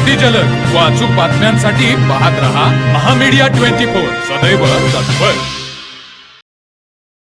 अति जलद व अचूक बातम्यांसाठी पाहत रहा महामीडिया 24 सदैव तत्पर।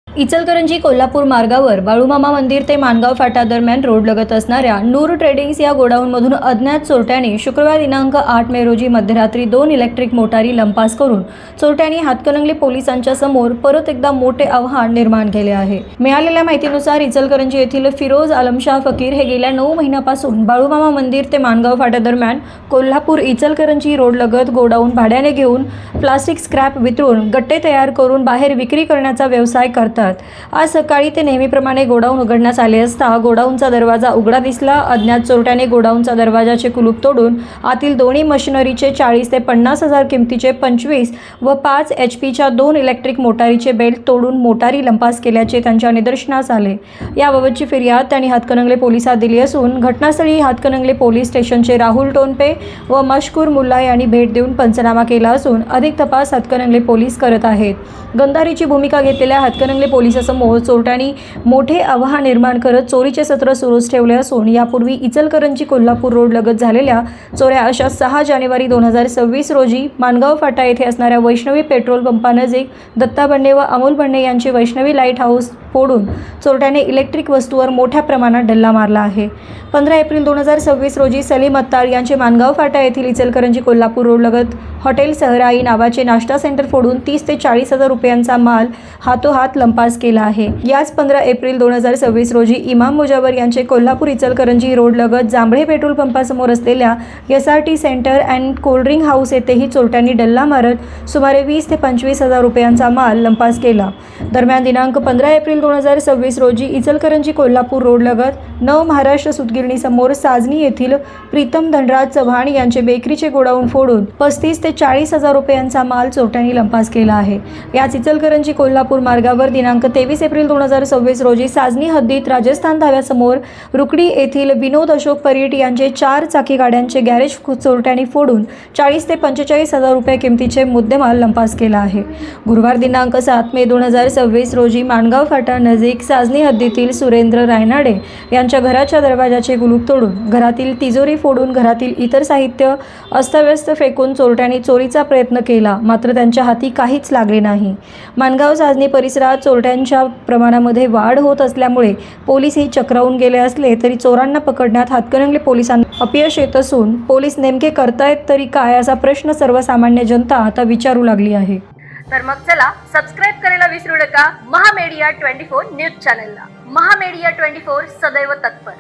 इचलकरंजी कोल्हापूर मार्गावर बाळूमामा मंदिर ते माणगाव फाटा दरम्यान रोड लगत असणाऱ्या नूर ट्रेडिंग्स या गोडाऊनमधून अज्ञात चोरट्यांनी शुक्रवार दिनांक 8 मे रोजी मध्यरात्री 2 इलेक्ट्रिक मोटारी लंपास करून चोरट्यांनी हातकणंगले पोलिसांच्या समोर परत एकदा मोठे आव्हान निर्माण केले आहे। मिळालेल्या माहितीनुसार इचलकरंजी येथील फिरोज आलमशाह फकीर हे गेल्या 9 महिन्यापासून बाळूमामा मंदिर ते माणगाव फाटा दरम्यान कोल्हापूर इचलकरंजी रोड लगत गोडाऊन भाड्याने घेऊन प्लास्टिक स्क्रॅप वितळून गट्टे तयार करून बाहेर विक्री करण्याचा व्यवसाय करतात। आज सकाळी ते नेहमीप्रमाणे गोडाऊन उघडण्यास आले असता गोडाऊनचा दरवाजा उघडा दिसला। अज्ञात चोरट्याने गोडाऊनचा दरवाजाचे कुलूप तोडून आतील दोन्ही मशिनरीचे 40 ते 50 हजार किमतीचे 25 व 5 HP-च्या 2 इलेक्ट्रिक मोटारीचे बेल्ट तोडून मोटारी लंपास केल्याचे त्यांच्या निदर्शनास आले। याबाबतची फिर्याद त्यांनी हातकणंगले पोलिसात दिली असून घटनास्थळी हातकणंगले पोलीस स्टेशनचे राहुल टोनपे व मशकूर मुल्ला यांनी भेट देऊन पंचनामा केला असून अधिक तपास हातकणंगले पोलीस करत आहेत। गंधारीची भूमिका घेतलेल्या हातकणंगले पोलिसांसमोर चोरट्यांनी मोठे आव्हान निर्माण करत चोरीचे सत्र सुरूच ठेवले असून यापूर्वी इचलकरंजी कोल्हापूर रोड लगत झालेल्या चोऱ्या अशा 6 जानेवारी 2026 रोजी माणगाव फाटा येथे असणाऱ्या वैष्णवी पेट्रोल पंपानजीक दत्ता बंडे व अमोल बंडे यांची वैष्णवी लाईट हाऊस फोडून चोरट्याने इलेक्ट्रिक वस्तूवर मोठ्या प्रमाणात डल्ला मारला आहे। 15 एप्रिल 2026 रोजी सलीम अत्तार यांचे माणगाव फाटा येथील इचलकरंजी कोल्हापूर रोड लगत हॉटेल सहराई नावाचे नाश्ता सेंटर फोडून 30 ते 40 हजार रुपयांचा माल हातोहात लंपास केला आहे। याच 15 एप्रिल 2026 रोजी इमाम मुजावर यांचे कोल्हापूर इचलकरंजी रोड लगत जांभळे पेट्रोल पंपासमोर असलेल्या SRT centre and cold drink house येथेही चोरट्यांनी डल्ला मारत सुमारे 20 ते 25 हजार रुपयांचा माल लंपास केला। दरम्यान दिनांक 15 एप्रिल 2026 रोजी इचलकरंजी कोल्हापूर रोड लगत नव महाराष्ट्र सुतगिरणी समोर साजनी येथील प्रीतम धनराज चव्हाण यांचे बेकरीचे गोडाऊन फोडून 35 ते 40 हजार रुपयांचा माल चोरट्यांनी लंपास केला आहे। याच इचलकरंजी कोल्हापूर मार्गावर दिनांक 23 एप्रिल 2026 रोजी साजनी हद्दीत राजस्थान धाव्यासमोर रुकडी येथील विनोद अशोक परीट यांचे 4 चाकी गाड्यांचे गॅरेज चोरट्यांनी फोडून 40 ते 45 हजार रुपये किमतीचे मुद्देमाल लंपास केला आहे। गुरुवार दिनांक 7 मे 2026 रोजी माणगाव फाटा नजीक साजनी हद्दीतील सुरेंद्र रायनाडे यांच्या घराच्या दरवाजाचे कुलूप तोडून घरातील तिजोरी फोडून घरातील इतर साहित्य अस्तव्यस्त फेकून चोरट्यांनी चोरीचा प्रयत्न केला, मात्र त्यांच्या हाती काहीच लागले नाही। माणगाव साजनी परिसरात चोरट्यांच्या प्रमाणामध्ये वाढ होत असल्यामुळे पोलिसही चक्रावून गेले असले तरी चोरांना पकडण्यात हातकणंगले पोलिसांना अपयश येत असून पोलीस नेमके करतायत तरी काय असा प्रश्न सर्वसामान्य जनता आता विचारू लागली आहे। तर मग चला सबस्क्राईब करायला विसरू नका महामीडिया 24 न्यूज चॅनलला। महामीडिया 24 सदैव तत्पर।